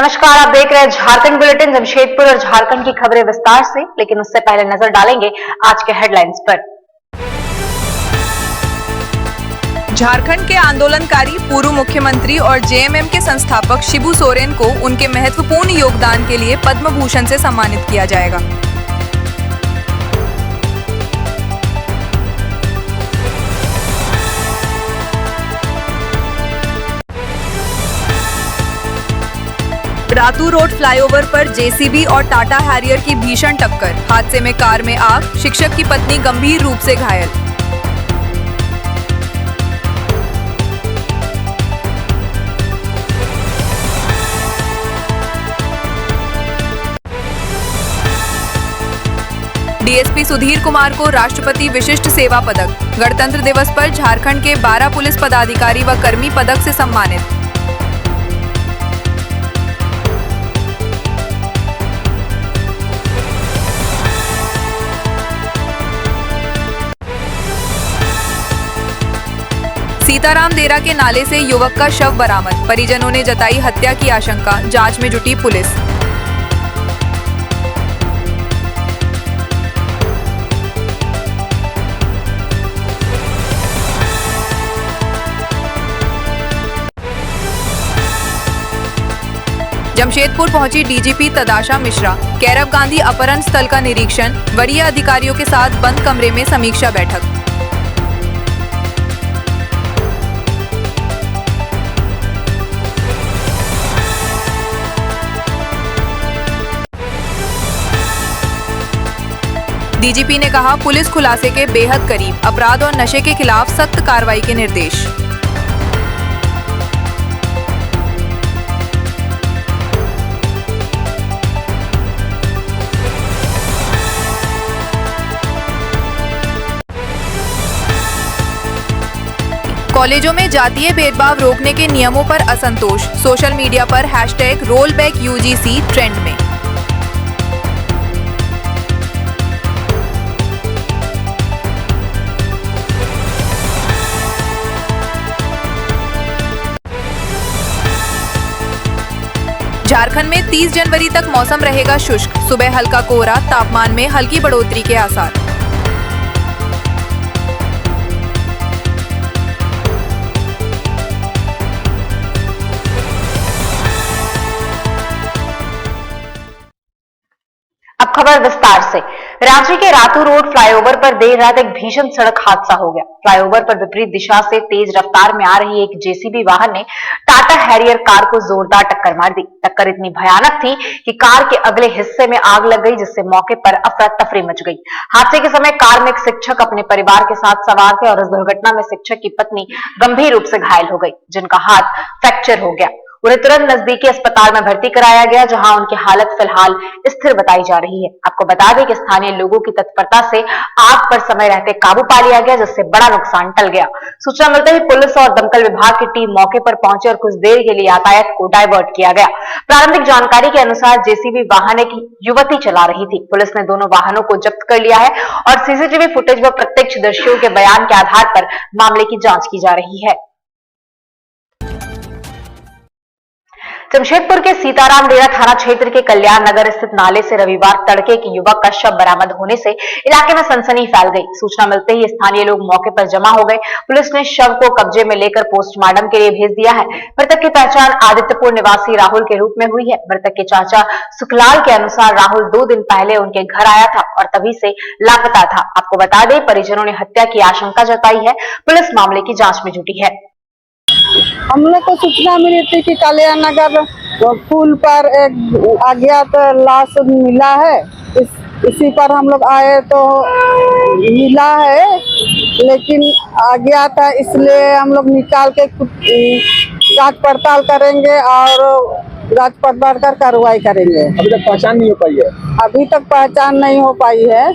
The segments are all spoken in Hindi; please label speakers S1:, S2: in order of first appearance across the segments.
S1: नमस्कार, आप देख रहे हैं झारखंड बुलेटिन। जमशेदपुर और झारखंड की खबरें विस्तार से, लेकिन उससे पहले नजर डालेंगे आज के हेडलाइंस पर।
S2: झारखंड के आंदोलनकारी पूर्व मुख्यमंत्री और जेएमएम के संस्थापक शिबू सोरेन को उनके महत्वपूर्ण योगदान के लिए पद्म भूषण से सम्मानित किया जाएगा। रातू रोड फ्लाईओवर पर जेसीबी और टाटा हैरियर की भीषण टक्कर, हादसे में कार में आग, शिक्षक की पत्नी गंभीर रूप से घायल। डीएसपी सुधीर कुमार को राष्ट्रपति विशिष्ट सेवा पदक, गणतंत्र दिवस पर झारखंड के 12 पुलिस पदाधिकारी व कर्मी पदक से सम्मानित। सीताराम देरा के नाले से युवक का शव बरामद, परिजनों ने जताई हत्या की आशंका, जांच में जुटी पुलिस। जमशेदपुर पहुंची डीजीपी तदाशा मिश्रा, कैरव गांधी अपहरण स्थल का निरीक्षण, वरीय अधिकारियों के साथ बंद कमरे में समीक्षा बैठक। डीजीपी ने कहा, पुलिस खुलासे के बेहद करीब, अपराध और नशे के खिलाफ सख्त कार्रवाई के निर्देश। कॉलेजों में जातीय भेदभाव रोकने के नियमों पर असंतोष, सोशल मीडिया पर hashtag roll back UGC trend में। झारखंड में 30 जनवरी तक मौसम रहेगा शुष्क, सुबह हल्का कोहरा, तापमान में हल्की बढ़ोतरी के आसार।
S1: अब खबर विस्तार से। रांची के रातू रोड फ्लाईओवर पर देर रात एक भीषण सड़क हादसा हो गया। फ्लाईओवर पर विपरीत दिशा से तेज रफ्तार में आ रही एक जेसीबी वाहन ने टाटा हैरियर कार को जोरदार टक्कर मार दी। टक्कर इतनी भयानक थी कि कार के अगले हिस्से में आग लग गई, जिससे मौके पर अफरा तफरी मच गई। हादसे के समय कार में एक शिक्षक अपने परिवार के साथ सवार थे और इस दुर्घटना में शिक्षक की पत्नी गंभीर रूप से घायल हो गई, जिनका हाथ फ्रैक्चर हो गया। उन्हें तुरंत नजदीकी अस्पताल में भर्ती कराया गया, जहां उनकी हालत फिलहाल स्थिर बताई जा रही है। आपको बता दें कि स्थानीय लोगों की तत्परता से आग पर समय रहते काबू पा लिया गया, जिससे बड़ा नुकसान टल गया। सूचना मिलते ही पुलिस और दमकल विभाग की टीम मौके पर पहुंची और कुछ देर के लिए यातायात को डायवर्ट किया गया। प्रारंभिक जानकारी के अनुसार जेसीबी वाहन एक युवती चला रही थी। पुलिस ने दोनों वाहनों को जब्त कर लिया है और सीसीटीवी फुटेज व प्रत्यक्षदर्शियों के बयान के आधार पर मामले की जांच की जा रही है। जमशेदपुर के सीताराम देरा थाना क्षेत्र के कल्याण नगर स्थित नाले से रविवार तड़के एक युवक का शव बरामद होने से इलाके में सनसनी फैल गई। सूचना मिलते ही स्थानीय लोग मौके पर जमा हो गए। पुलिस ने शव को कब्जे में लेकर पोस्टमार्टम के लिए भेज दिया है। मृतक की पहचान आदित्यपुर निवासी राहुल के रूप में हुई है। मृतक के चाचा सुखलाल के अनुसार राहुल 2 दिन पहले उनके घर आया था और तभी से लापता था। आपको बता दें, परिजनों ने हत्या की आशंका जताई है। पुलिस मामले की जांच में जुटी है।
S3: हम लोग को सूचना मिली थी कि कल्याण नगर पुल पर एक अज्ञात लाश मिला है। इसी पर हम लोग आए तो मिला है, लेकिन अज्ञात है, इसलिए हम लोग निकाल के जांच पड़ताल करेंगे और जांच पड़ताल कर कार्रवाई करेंगे।
S4: अभी तक पहचान नहीं हो पाई है।
S3: अभी तक पहचान नहीं हो पाई है।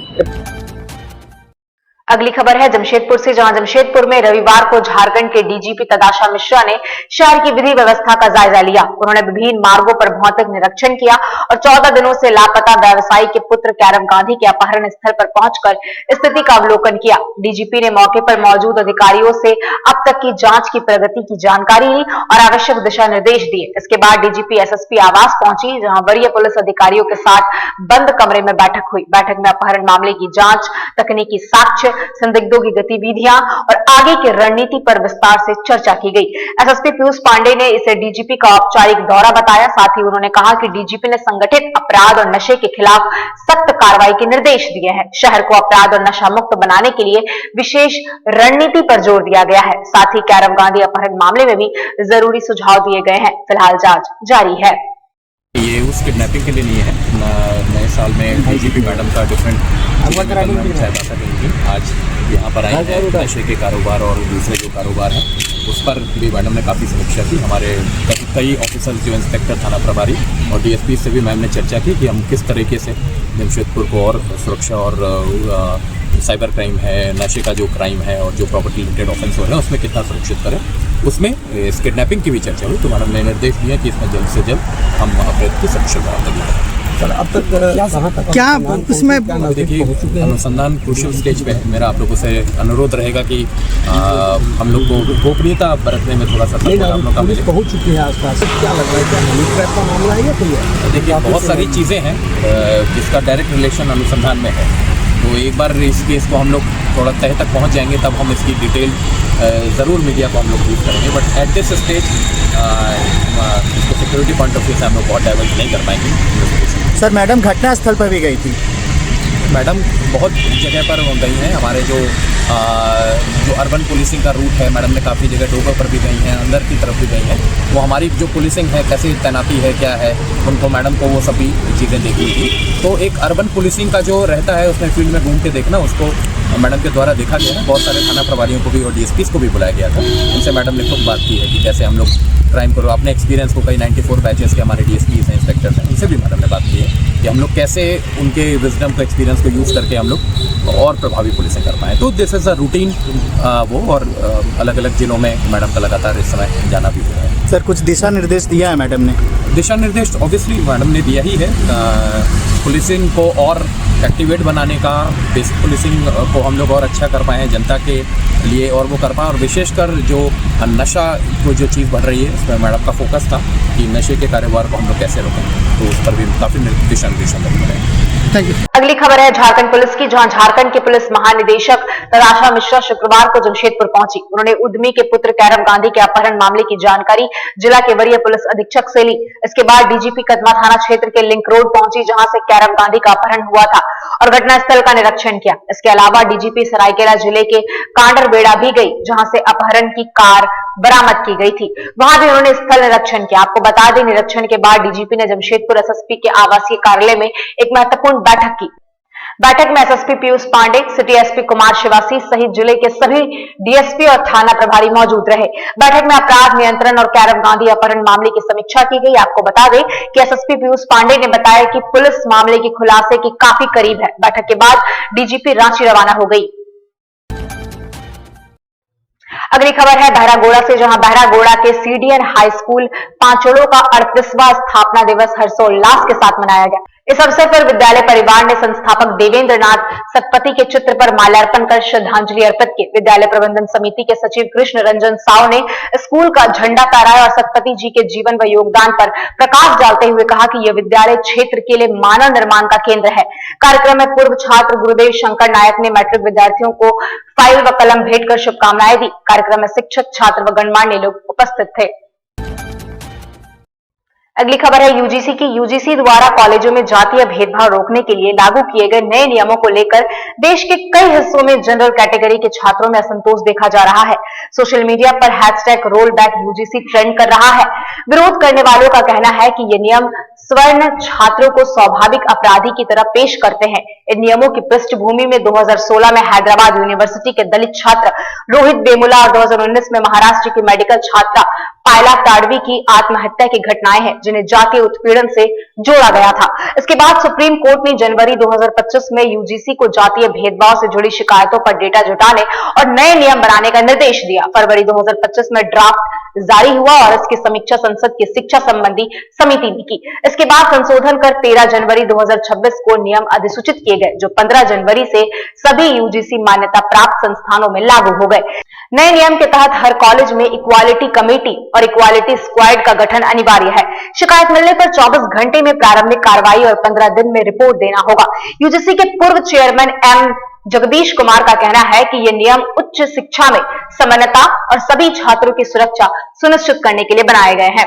S1: अगली खबर है जमशेदपुर से, जहां जमशेदपुर में रविवार को झारखंड के डीजीपी तदाशा मिश्रा ने शहर की विधि व्यवस्था का जायजा लिया। उन्होंने विभिन्न मार्गों पर भौतिक निरीक्षण किया और 14 दिनों से लापता व्यवसायी के पुत्र कैरम गांधी के अपहरण स्थल पर पहुंचकर स्थिति का अवलोकन किया। डीजीपी ने मौके पर मौजूद अधिकारियों से अब तक की जांच की प्रगति की जानकारी ली और आवश्यक दिशा निर्देश दिए। इसके बाद डीजीपी एसएसपी आवास पहुंची, जहां वरीय पुलिस अधिकारियों के साथ बंद कमरे में बैठक हुई। बैठक में अपहरण मामले की जांच, तकनीकी साक्ष्य, संदिग्धों की गतिविधियां और आगे की रणनीति पर विस्तार से चर्चा की गई। एसएसपी पीयूष पांडे ने इसे डीजीपी का औपचारिक दौरा बताया। साथ ही उन्होंने कहा कि डीजीपी ने संगठित अपराध और नशे के खिलाफ सख्त कार्रवाई के निर्देश दिए हैं। शहर को अपराध और नशा मुक्त बनाने के लिए विशेष रणनीति पर जोर दिया गया है। साथ ही कैरम गांधी अपहरण मामले में भी जरूरी सुझाव दिए गए हैं। फिलहाल जांच जारी है।
S4: ये उस किडनैपिंग के लिए नहीं है। नए साल में डीजीपी मैडम का डिफरेंट आज यहाँ पर आए हैं। नशे के कारोबार और दूसरे जो कारोबार हैं उस पर भी मैडम ने काफ़ी समीक्षा की। हमारे कई ऑफिसर्स जो इंस्पेक्टर थाना प्रभारी और डीएसपी से भी मैम ने चर्चा की कि हम किस तरीके से जमशेदपुर को और सुरक्षा और साइबर क्राइम है, नशे का जो क्राइम है और जो प्रॉपर्टी रिलेटेड ऑफेंस हो रहे हैं उसमें कितना सुरक्षित करें। उसमें इस किडनैपिंग की भी चर्चा हुई, तो मैडम ने निर्देश दिया कि इसमें जल्द से जल्द हम अपराध की सुरक्षा करें।
S5: सर अब तक क्या उसमें
S4: देखिए अनुसंधान क्रूशियल स्टेज पे है। मेरा आप लोगों से अनुरोध रहेगा कि हम लोग को गोपनीयता बरतने में थोड़ा सा
S5: पहुंच चुकी है आसपास। क्या लग रहा है, क्या मनी ट्रैप का मामला है या कोई है?
S4: देखिए बहुत सारी चीज़ें हैं जिसका डायरेक्ट रिलेशन अनुसंधान में है, तो एक बार इस केस को हम लोग थोड़ा तह तक पहुंच जाएंगे तब हम इसकी डिटेल ज़रूर मीडिया को हम लोग यूज़ करेंगे। बट एट दिस स्टेज इसको सिक्योरिटी पॉइंट ऑफ व्यू से हम लोग बहुत डाइवर्ट नहीं कर पाएंगे।
S5: सर मैडम घटनास्थल पर भी गई थी।
S4: मैडम बहुत जगह पर गई हैं। हमारे जो अर्बन पुलिसिंग का रूट है, मैडम ने काफ़ी जगह डोबर पर भी गई हैं, अंदर की तरफ भी गई हैं। वो हमारी जो पुलिसिंग है, कैसे तैनाती है, क्या है, उनको मैडम को वो सभी चीज़ें देखी थी। तो एक अर्बन पुलिसिंग का जो रहता है उसमें फील्ड में घूम के देखना, उसको मैडम के द्वारा देखा गया है। बहुत सारे थाना प्रभारियों को भी और डीएसपीज़ को भी बुलाया गया था। उनसे मैडम ने खुद बात की है कि कैसे हम लोग क्राइम करो। अपने एक्सपीरियंस को कई 94 बैचेस के हमारे डीएसपीज़ हैं, इंस्पेक्टर्स हैं, उनसे भी मैडम ने बात की है कि हम लोग कैसे उनके विजडम को, एक्सपीरियंस को यूज़ करके हम लोग और प्रभावी पुलिसिंग कर पाएँ। तो दिस इज़ अ रूटीन वो, और अलग अलग जिलों में मैडम का लगातार इस समय जाना भी हो रहा है।
S5: सर कुछ दिशा निर्देश दिया है मैडम ने?
S4: दिशा निर्देश ऑब्वियसली मैडम ने दिया ही है। पुलिसिंग को और एक्टिवेट बनाने का, बेसिक पुलिसिंग को हम लोग और अच्छा कर पाएँ जनता के लिए, और वो कर पाएँ। और विशेषकर जो नशा को जो चीज़ बढ़ रही है उसमें मैडम का फोकस था कि नशे के कारोबार को हम लोग कैसे रोकें, तो उस पर भी काफ़ी दिशा निर्देश मिले।
S5: Thank you.
S1: अगली खबर है झारखंड पुलिस की, जहां झारखंड के पुलिस महानिदेशक तदाशा मिश्रा शुक्रवार को जमशेदपुर पहुंची। उन्होंने उद्यमी के पुत्र कैरम गांधी के अपहरण मामले की जानकारी जिला के वरीय पुलिस अधीक्षक से ली। इसके बाद डीजीपी कदमा थाना क्षेत्र के लिंक रोड पहुंची, जहां से कैरम गांधी का अपहरण हुआ था, और घटनास्थल का निरीक्षण किया। इसके अलावा डीजीपी सरायकेला जिले के कांडरबेड़ा भी गई, जहां से अपहरण की कार बरामद की गई थी। वहां भी उन्होंने स्थल निरीक्षण किया। आपको बता दें, निरीक्षण के बाद डीजीपी ने जमशेदपुर एसएसपी के आवासीय कार्यालय में एक महत्वपूर्ण बैठक की। बैठक में SSP Piyush Pandey, city SP Kumar Shivasi सहित जिले के सभी डीएसपी और थाना प्रभारी मौजूद रहे। बैठक में अपराध नियंत्रण और कैरम गांधी अपहरण मामले की समीक्षा की गई। आपको बता दें कि एसएसपी पीयूष पांडे ने बताया कि पुलिस मामले की खुलासे की काफी करीब है। बैठक के बाद डीजीपी रांची रवाना हो गई। अगली खबर है बहरागोड़ा से, जहां बहरागोड़ा के सीडीएन हाई स्कूल पांचोड़ों का 38वां स्थापना दिवस हर्षोल्लास के साथ मनाया गया। इस अवसर पर विद्यालय परिवार ने संस्थापक देवेंद्र नाथ सतपथी के चित्र पर माल्यार्पण कर श्रद्धांजलि अर्पित की। विद्यालय प्रबंधन समिति के सचिव कृष्ण रंजन साव ने स्कूल का झंडा फहराया और सतपथी जी के जीवन व योगदान पर प्रकाश डालते हुए कहा कि यह विद्यालय क्षेत्र के लिए मानव निर्माण का केंद्र है। कार्यक्रम में पूर्व छात्र गुरुदेव शंकर नायक ने मैट्रिक विद्यार्थियों को फाइल व कलम भेंट कर शुभकामनाएं दी। कार्यक्रम में शिक्षक, छात्र व गणमान्य लोग उपस्थित थे। अगली खबर है यूजीसी की। यूजीसी द्वारा कॉलेजों में जातीय भेदभाव रोकने के लिए लागू किए गए नए नियमों को लेकर देश के कई हिस्सों में जनरल कैटेगरी के छात्रों में असंतोष देखा जा रहा है। सोशल मीडिया पर hashtag roll back UGC trend कर रहा है। विरोध करने वालों का कहना है कि ये नियम स्वर्ण छात्रों को स्वाभाविक अपराधी की तरह पेश करते हैं। इन नियमों की पृष्ठभूमि में 2016 में हैदराबाद यूनिवर्सिटी के दलित छात्र रोहित वेमुला और 2019 में महाराष्ट्र की मेडिकल छात्रा पायला ताड़वी की आत्महत्या की घटनाएं हैं जिन्हें जातीय उत्पीड़न से जोड़ा गया था। इसके बाद सुप्रीम कोर्ट ने जनवरी 2025 में यूजीसी को जातीय भेदभाव से जुड़ी शिकायतों पर डेटा जुटाने और नए नियम बनाने का निर्देश दिया। फरवरी 2025 में ड्राफ्ट जारी हुआ और इसकी समीक्षा संसद की शिक्षा संबंधी समिति ने की। इसके बाद संशोधन कर 13 जनवरी 2026 को नियम अधिसूचित किए गए, जो 15 जनवरी से सभी यूजीसी मान्यता प्राप्त संस्थानों में लागू हो गए। नए नियम के तहत हर कॉलेज में इक्वालिटी कमेटी और इक्वालिटी स्क्वाड का गठन अनिवार्य है। शिकायत मिलने पर 24 घंटे में प्रारंभिक कार्रवाई और 15 दिन में रिपोर्ट देना होगा। यूजीसी के पूर्व चेयरमैन एम जगदीश कुमार का कहना है कि ये नियम उच्च शिक्षा में समानता और सभी छात्रों की सुरक्षा सुनिश्चित करने के लिए बनाए गए हैं।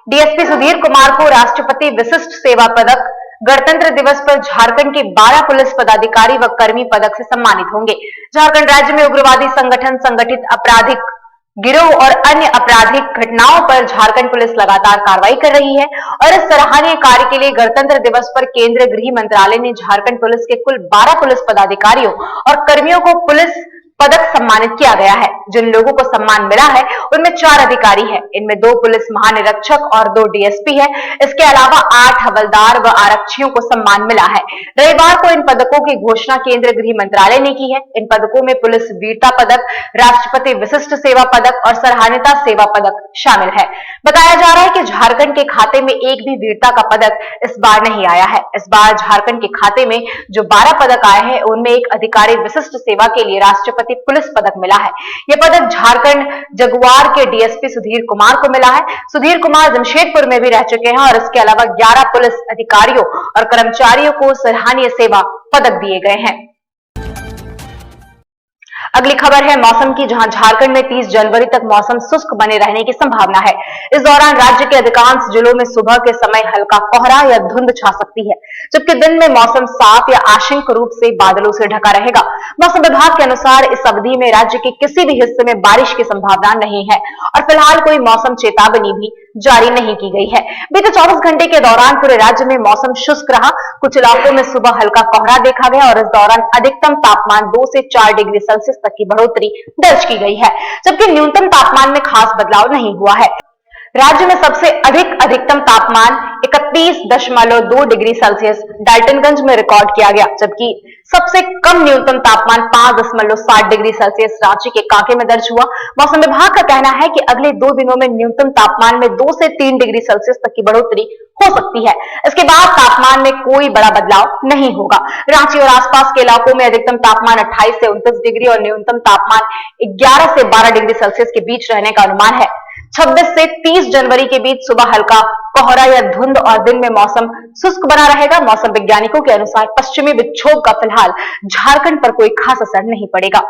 S1: डीएसपी सुधीर कुमार को राष्ट्रपति विशिष्ट सेवा पदक, गणतंत्र दिवस पर झारखंड के 12 पुलिस पदाधिकारी व कर्मी पदक से सम्मानित होंगे। झारखंड राज्य में उग्रवादी संगठन, संगठित आपराधिक गिरोह और अन्य आपराधिक घटनाओं पर झारखंड पुलिस लगातार कार्रवाई कर रही है और इस सराहनीय कार्य के लिए गणतंत्र दिवस पर केंद्रीय गृह मंत्रालय ने झारखंड पुलिस के कुल 12 पुलिस पदाधिकारियों और कर्मियों को पुलिस पदक सम्मानित किया गया है। जिन लोगों को सम्मान मिला है उनमें 4 अधिकारी हैं। इनमें 2 पुलिस महानिरीक्षक और 2 डीएसपी है। इसके अलावा 8 हवलदार व आरक्षियों को सम्मान मिला है। रविवार को इन पदकों की घोषणा केंद्रीय गृह मंत्रालय ने की है। इन पदकों में पुलिस वीरता पदक, राष्ट्रपति विशिष्ट सेवा पदक और सराहनीयता सेवा पदक शामिल है। बताया जा रहा है कि झारखंड के खाते में एक भी वीरता का पदक इस बार नहीं आया है। इस बार झारखंड के खाते में जो 12 पदक आए हैं उनमें एक अधिकारी विशिष्ट सेवा के लिए राष्ट्रपति पुलिस पदक मिला है। यह पदक झारखंड जगुआर के डीएसपी सुधीर कुमार को मिला है। सुधीर कुमार जमशेदपुर में भी रह चुके हैं और इसके अलावा 11 पुलिस अधिकारियों और कर्मचारियों को सराहनीय सेवा पदक दिए गए हैं। अगली खबर है मौसम की, जहां झारखंड में 30 जनवरी तक मौसम शुष्क बने रहने की संभावना है। इस दौरान राज्य के अधिकांश जिलों में सुबह के समय हल्का कोहरा या धुंध छा सकती है, जबकि दिन में मौसम साफ या आंशिक रूप से बादलों से ढका रहेगा। मौसम विभाग के अनुसार इस अवधि में राज्य के किसी भी हिस्से में बारिश की संभावना नहीं है और फिलहाल कोई मौसम चेतावनी भी जारी नहीं की गई है। बीते 24 घंटे के दौरान पूरे राज्य में मौसम शुष्क रहा। कुछ इलाकों में सुबह हल्का कोहरा देखा गया और इस दौरान अधिकतम तापमान 2 से 4 डिग्री सेल्सियस तक की बढ़ोतरी दर्ज की गई है, जबकि न्यूनतम तापमान में खास बदलाव नहीं हुआ है। राज्य में सबसे अधिक अधिकतम तापमान 31.2 डिग्री सेल्सियस डाल्टनगंज में रिकॉर्ड किया गया, जबकि सबसे कम न्यूनतम तापमान 5.7 डिग्री सेल्सियस रांची के कांके में दर्ज हुआ। मौसम विभाग का कहना है कि अगले 2 दिनों में न्यूनतम तापमान में 2 से 3 डिग्री सेल्सियस तक की बढ़ोतरी हो सकती है। इसके बाद तापमान में कोई बड़ा बदलाव नहीं होगा। रांची और आसपास के इलाकों में अधिकतम तापमान 28 से 29 डिग्री और न्यूनतम तापमान 11 से 12 डिग्री सेल्सियस के बीच रहने का अनुमान है। 26 से 30 जनवरी के बीच सुबह हल्का कोहरा या धुंध और दिन में मौसम शुष्क बना रहेगा। मौसम वैज्ञानिकों के अनुसार पश्चिमी विक्षोभ का फिलहाल झारखंड पर कोई खास असर नहीं पड़ेगा।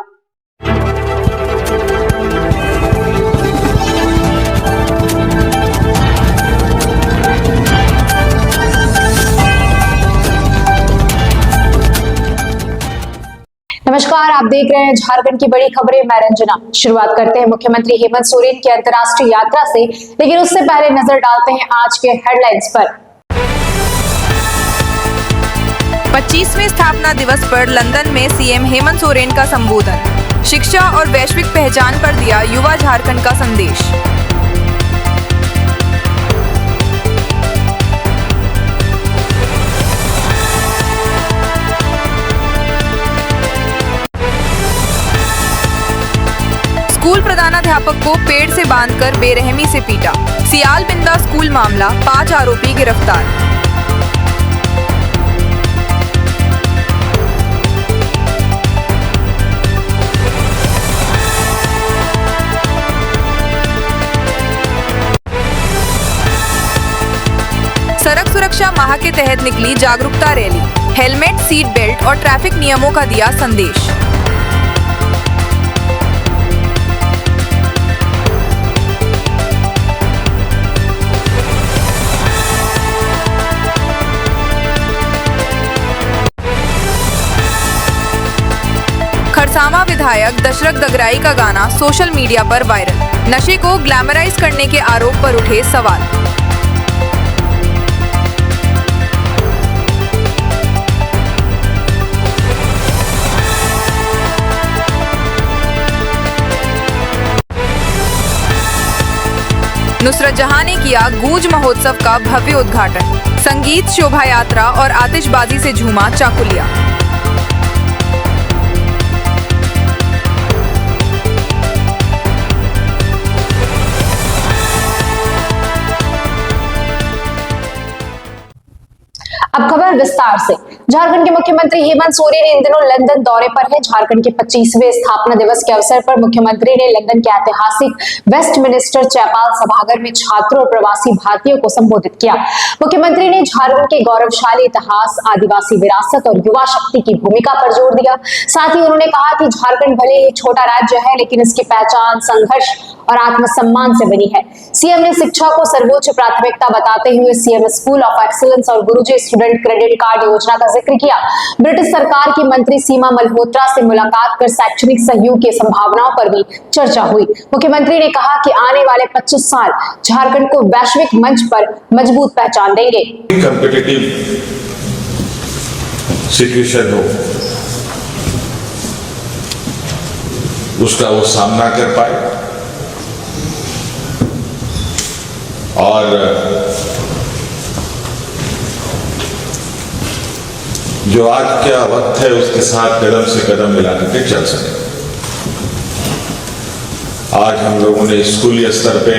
S6: नमस्कार, आप देख रहे हैं झारखंड की बड़ी खबरें। मैं रंजना। शुरुआत करते हैं मुख्यमंत्री हेमंत सोरेन की अंतर्राष्ट्रीय यात्रा से, लेकिन उससे पहले नजर डालते हैं आज के हेडलाइंस पर।
S2: 25वें स्थापना दिवस पर लंदन में सीएम हेमंत सोरेन का संबोधन। शिक्षा और वैश्विक पहचान पर दिया युवा झारखंड का संदेश। स्कूल प्रधानाध्यापक को पेड़ से बांधकर बेरहमी से पीटा। सियालबिंदा स्कूल मामला, 5 आरोपी गिरफ्तार। सड़क सुरक्षा माह के तहत निकली जागरूकता रैली। हेलमेट, सीट बेल्ट और ट्रैफिक नियमों का दिया संदेश। खरसावां विधायक दशरथ दगराई का गाना सोशल मीडिया पर वायरल। नशे को ग्लैमराइज करने के आरोप पर उठे सवाल। नुसरत जहां ने किया गूंज महोत्सव का भव्य उद्घाटन। संगीत, शोभा यात्रा और आतिशबाजी से झूमा चाकुलिया।
S6: अब खबर विस्तार से। झारखंड के मुख्यमंत्री हेमंत सोरेन इन दिनों लंदन दौरे पर है। झारखंड के 25वें स्थापना दिवस के अवसर पर मुख्यमंत्री ने लंदन के ऐतिहासिक वेस्टमिनिस्टर चैपल सभागार में छात्रों और प्रवासी भारतीयों को संबोधित किया। मुख्यमंत्री ने झारखंड के गौरवशाली इतिहास, आदिवासी विरासत और युवा शक्ति की भूमिका पर जोर दिया। साथ ही उन्होंने कहा कि झारखंड भले ही छोटा राज्य है, लेकिन इसकी पहचान संघर्ष और आत्मसम्मान से बनी है। सीएम ने शिक्षा को सर्वोच्च प्राथमिकता बताते हुए सीएम स्कूल ऑफ एक्सीलेंस और गुरुजी स्टूडेंट क्रेडिट कार्ड योजना का जिक्र किया। ब्रिटिश सरकार की मंत्री सीमा मल्होत्रा से मुलाकात कर शैक्षणिक सहयोग की संभावनाओं पर भी चर्चा हुई। मुख्यमंत्री ने कहा कि आने वाले 25 साल झारखंड को वैश्विक मंच पर मजबूत पहचान देंगे।
S7: कॉम्पिटिटिव सिचुएशन हो, उसका वो सामना कर पाए और जो आज क्या वक्त है उसके साथ कदम से कदम मिला करके चल सके। आज हम लोगों ने स्कूली स्तर पे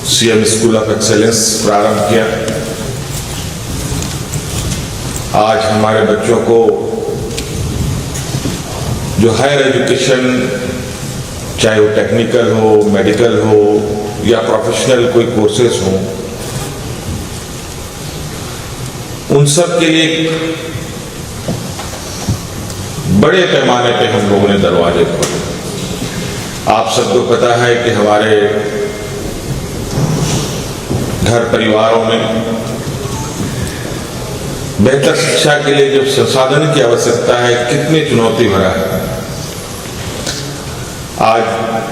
S7: सीएम स्कूल ऑफ एक्सेलेंस प्रारंभ किया। आज हमारे बच्चों को जो हायर एजुकेशन, चाहे वो टेक्निकल हो, मेडिकल हो या प्रोफेशनल कोई कोर्सेज हो, उन सब के लिए बड़े पैमाने पे हम लोगों ने दरवाजे खोले। आप सबको पता है कि हमारे घर परिवारों में बेहतर शिक्षा के लिए जो संसाधन की आवश्यकता है, कितनी चुनौती भरा है। आज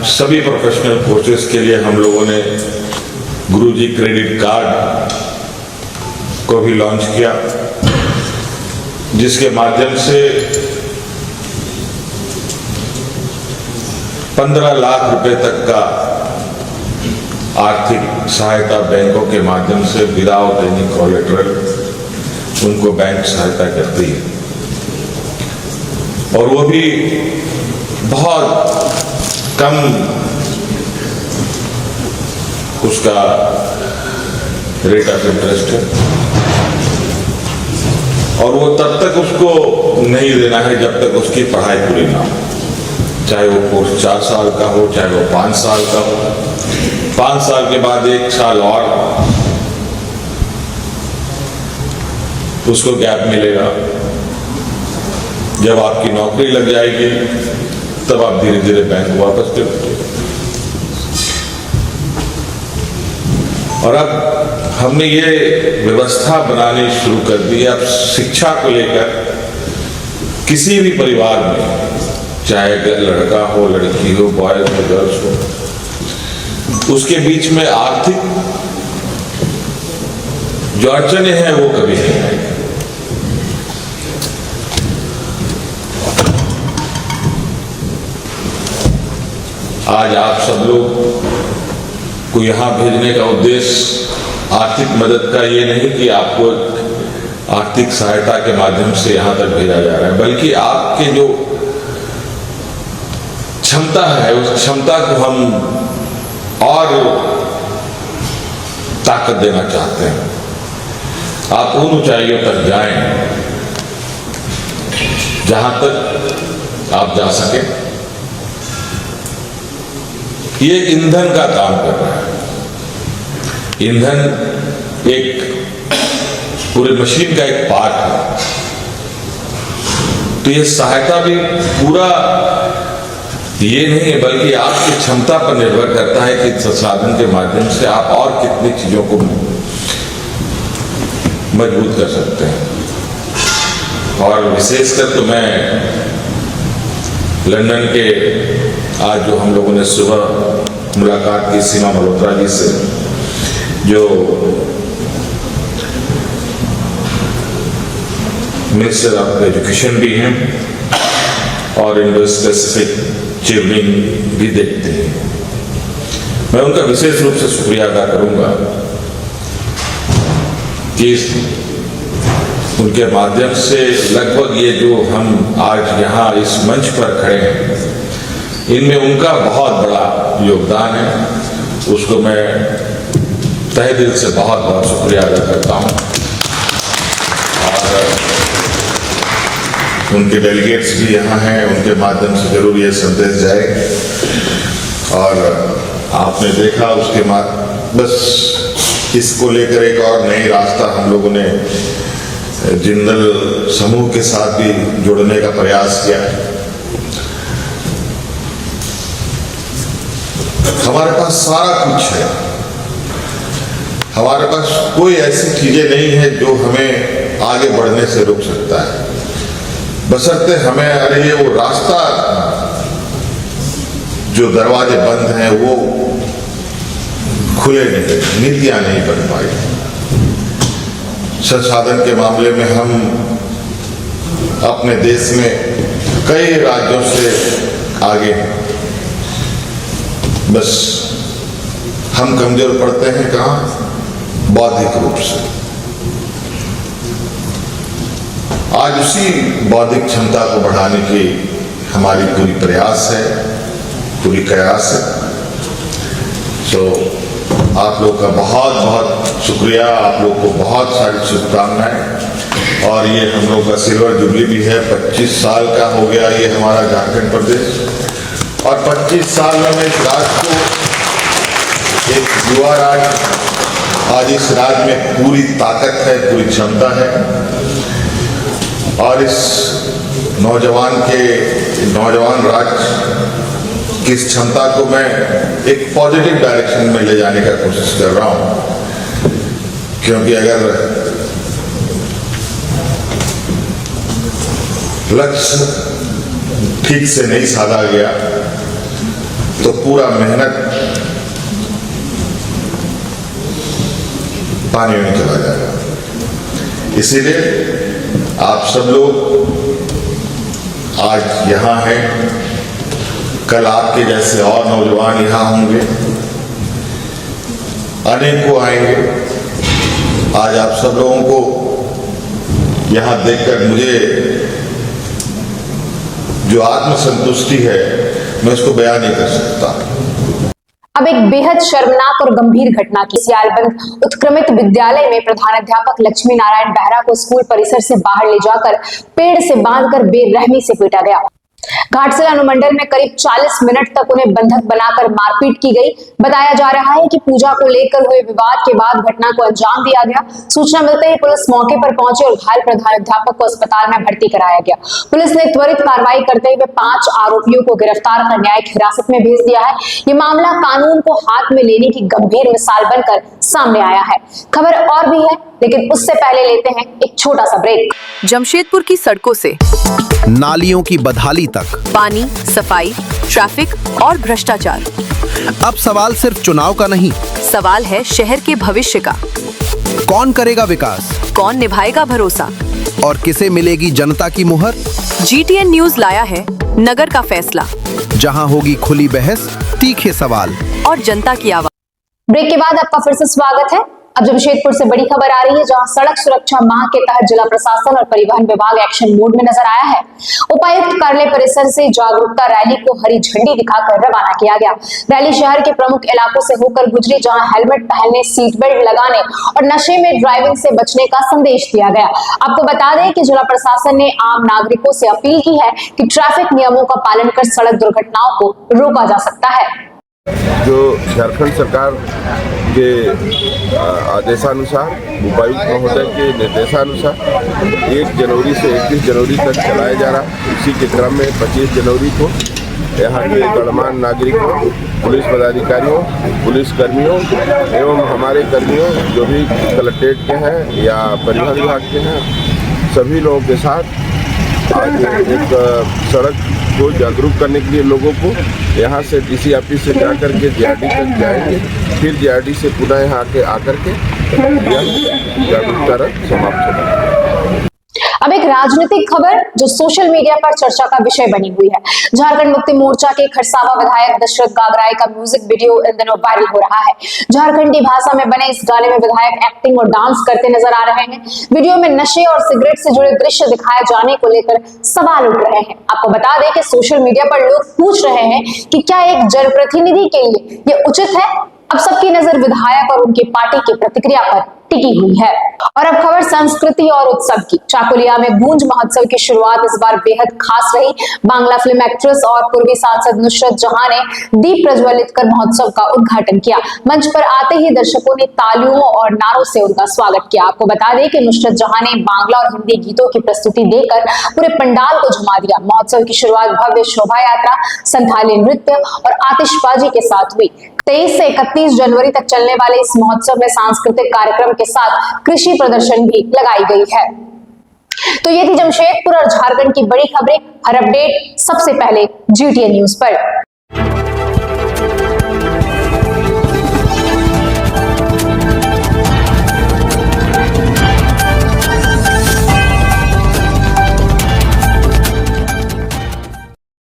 S7: सभी प्रोफेशनल कोर्सेज के लिए हम लोगों ने गुरुजी क्रेडिट कार्ड को भी लॉन्च किया, जिसके माध्यम से 15 लाख रुपए तक का आर्थिक सहायता बैंकों के माध्यम से विदाउट एनी कोलेटरल उनको बैंक सहायता करती है, और वो भी बहुत कम उसका रेट ऑफ इंटरेस्ट है, और वो तब तक उसको नहीं देना है जब तक उसकी पढ़ाई पूरी ना हो। चाहे वो कोर्स 4 साल का हो, चाहे वो 5 साल का हो। 5 साल के बाद 1 साल और उसको गैप मिलेगा। जब आपकी नौकरी लग जाएगी तब आप धीरे धीरे बैंक वापस करेंगे। और अब हमने ये व्यवस्था बनानी शुरू कर दी। अब शिक्षा को लेकर किसी भी परिवार में, चाहे लड़का हो, लड़की हो, बॉयज हो, गर्ल्स हो, उसके बीच में आर्थिक जो अड़चने हैं वो कभी नहीं आएगी। आज आप सब लोग को यहां भेजने का उद्देश्य आर्थिक मदद का ये नहीं कि आपको आर्थिक सहायता के माध्यम से यहां तक भेजा जा रहा है, बल्कि आपके जो क्षमता है उस क्षमता को हम और ताकत देना चाहते हैं। आप उन ऊंचाइयों तक जाएं जहां तक आप जा सके। ये ईंधन का काम कर रहा है। ईंधन एक पूरे मशीन का एक पार्ट है, तो ये सहायता भी पूरा ये नहीं है, बल्कि आपकी क्षमता पर निर्भर करता है कि संसाधन के माध्यम से आप और कितनी चीजों को मजबूत कर सकते हैं। और विशेषकर तो मैं लंदन के आज जो हम लोगों ने सुबह मुलाकात की सीमा मल्होत्रा जी से, जो मिनिस्टर ऑफ एजुकेशन भी हैं और इंडो स्पेसिफिक चेयरमैन भी देखते हैं, मैं उनका विशेष रूप से शुक्रिया अदा करूंगा कि उनके माध्यम से लगभग ये जो हम आज यहाँ इस मंच पर खड़े हैं, इनमें उनका बहुत बड़ा योगदान है। उसको मैं तहे दिल से बहुत बहुत शुक्रिया अदा करता हूँ। और उनके डेलीगेट्स भी यहाँ हैं, उनके माध्यम से जरूर ये संदेश जाए। और आपने देखा उसके बाद बस इसको लेकर एक और नई रास्ता हम लोगों ने जिंदल समूह के साथ भी जोड़ने का प्रयास किया। हमारे पास सारा कुछ है, हमारे पास कोई ऐसी चीजें नहीं है जो हमें आगे बढ़ने से रोक सकता है, बशर्ते हमें अरे ये वो रास्ता जो दरवाजे बंद हैं वो खुले नहीं, नीतियां नहीं बन पाई। संसाधन के मामले में हम अपने देश में कई राज्यों से आगे हैं, बस हम कमजोर पड़ते हैं कहाँ? बौद्धिक रूप से। आज उसी बौद्धिक क्षमता को बढ़ाने की हमारी पूरी प्रयास है, पूरी कयास है। तो आप लोग का बहुत बहुत शुक्रिया, आप लोग को बहुत सारी शुभकामनाएं। और ये हम लोग का सिल्वर जुबली भी है, 25 साल का हो गया ये हमारा झारखंड प्रदेश। और 25 साल में इस राज्य को, एक युवा राज्य, आज इस राज्य में पूरी ताकत है, पूरी क्षमता है। और इस नौजवान राज्य की इस क्षमता को मैं एक पॉजिटिव डायरेक्शन में ले जाने का कोशिश कर रहा हूं। क्योंकि अगर लक्ष्य ठीक से नहीं साधा गया तो पूरा मेहनत पानी में चला जाएगा। इसीलिए आप सब लोग आज यहाँ हैं, कल आपके जैसे और नौजवान यहाँ होंगे, अनेकों आएंगे। आज आप सब लोगों को यहाँ देखकर मुझे जो आत्मसंतुष्टि है, मैं उसको बयान नहीं कर सकता।
S6: अब एक बेहद शर्मनाक और गंभीर घटना की। सियालबंद उत्क्रमित विद्यालय में प्रधानाध्यापक लक्ष्मी नारायण बेहरा को स्कूल परिसर से बाहर ले जाकर पेड़ से बांधकर बेरहमी से पीटा गया। घाटशिला अनुमंडल में करीब 40 मिनट तक उन्हें बंधक बनाकर मारपीट की गई। बताया जा रहा है कि पूजा को लेकर हुए विवाद के बाद घटना को अंजाम दिया गया। सूचना मिलते ही पुलिस मौके पर पहुंची और घायल प्रधानाध्यापक को अस्पताल में भर्ती कराया गया। पुलिस ने त्वरित कार्रवाई करते हुए 5 आरोपियों को गिरफ्तार कर न्यायिक हिरासत में भेज दिया है। ये मामला कानून को हाथ में लेने की गंभीर मिसाल बनकर सामने आया है। खबर और भी है, लेकिन उससे पहले लेते हैं एक छोटा सा ब्रेक।
S2: जमशेदपुर की सड़कों से
S8: नालियों की बदहाली तक,
S2: पानी, सफाई, ट्रैफिक और भ्रष्टाचार।
S8: अब सवाल सिर्फ चुनाव का नहीं,
S2: सवाल है शहर के भविष्य का।
S8: कौन करेगा विकास,
S2: कौन निभाएगा भरोसा
S8: और किसे मिलेगी जनता की मुहर।
S2: GTN न्यूज लाया है नगर का फैसला,
S8: जहां होगी खुली बहस, तीखे सवाल
S2: और जनता की आवाज।
S6: ब्रेक के बाद आपका फिर से स्वागत है। अब जमशेदपुर से बड़ी खबर आ रही है, जहां सड़क सुरक्षा माह के तहत जिला प्रशासन और परिवहन विभाग एक्शन मोड में नजर आया है। उपायुक्त कार्यालय परिसर से जागरूकता रैली को हरी झंडी दिखाकर रवाना किया गया। रैली शहर के प्रमुख इलाकों से होकर गुजरी, जहां हेलमेट पहनने, सीट बेल्ट लगाने और नशे में ड्राइविंग से बचने का संदेश दिया गया। आपको बता दें कि जिला प्रशासन ने आम नागरिकों से अपील की है कि ट्रैफिक नियमों का पालन कर सड़क दुर्घटनाओं को रोका जा सकता है।
S9: जो झारखंड सरकार के आदेशानुसार, उपायुक्त महोदय के निर्देशानुसार 1 जनवरी से 31 जनवरी तक चलाया जा रहा है। इसी के क्रम में 25 जनवरी को यहाँ के गणमान्य नागरिकों, पुलिस पदाधिकारियों, पुलिस कर्मियों एवं हमारे कर्मियों जो भी कलेक्ट्रेट के हैं या परिवहन विभाग के हैं, सभी लोगों के साथ आज एक सड़क को जागरूक करने के लिए लोगों को यहाँ से DC ऑफिस से जाकर के JRD तक जाएंगे, फिर JRD से पुनः यहाँ आकर के यह जागरूकता रथ समाप्त होगा।
S6: अब एक राजनीतिक खबर जो सोशल मीडिया पर चर्चा का विषय बनी हुई है। झारखंड मुक्ति मोर्चा के खरसावा विधायक दशरथ गागराई का म्यूजिक वीडियो इन दिनों वायरल हो रहा है। झारखंडी भाषा में बने इस गाने में विधायक एक्टिंग और डांस करते नजर आ रहे हैं। वीडियो में नशे और सिगरेट से जुड़े दृश्य दिखाए जाने को लेकर सवाल उठ रहे हैं। आपको बता दें कि सोशल मीडिया पर लोग पूछ रहे हैं कि क्या एक जनप्रतिनिधि के लिए यह उचित है। अब सबकी नजर विधायक और उनकी पार्टी की प्रतिक्रिया पर टिकी हुई है। और अब खबर संस्कृति और उत्सव की। चाकुलिया में गूंज महोत्सव की शुरुआत इस बार बेहद खास रही। बांग्ला फिल्म एक्ट्रेस और पूर्वी सांसद नुसरत जहां ने दीप प्रज्वलित कर महोत्सव का उद्घाटन किया। मंच पर आते ही दर्शकों ने तालियों और नारों से उनका स्वागत किया। आपको बता दें कि नुसरत जहां ने बांग्ला और हिंदी गीतों की प्रस्तुति देकर पूरे पंडाल को झुमा दिया। महोत्सव की शुरुआत भव्य शोभा यात्रा, संथाली नृत्य और आतिशबाजी के साथ हुई। 23 से 31 जनवरी तक चलने वाले इस महोत्सव में सांस्कृतिक कार्यक्रम के साथ कृषि प्रदर्शन भी लगाई गई है। तो ये थी जमशेदपुर और झारखंड की बड़ी खबरें। हर अपडेट सबसे पहले GTN न्यूज पर।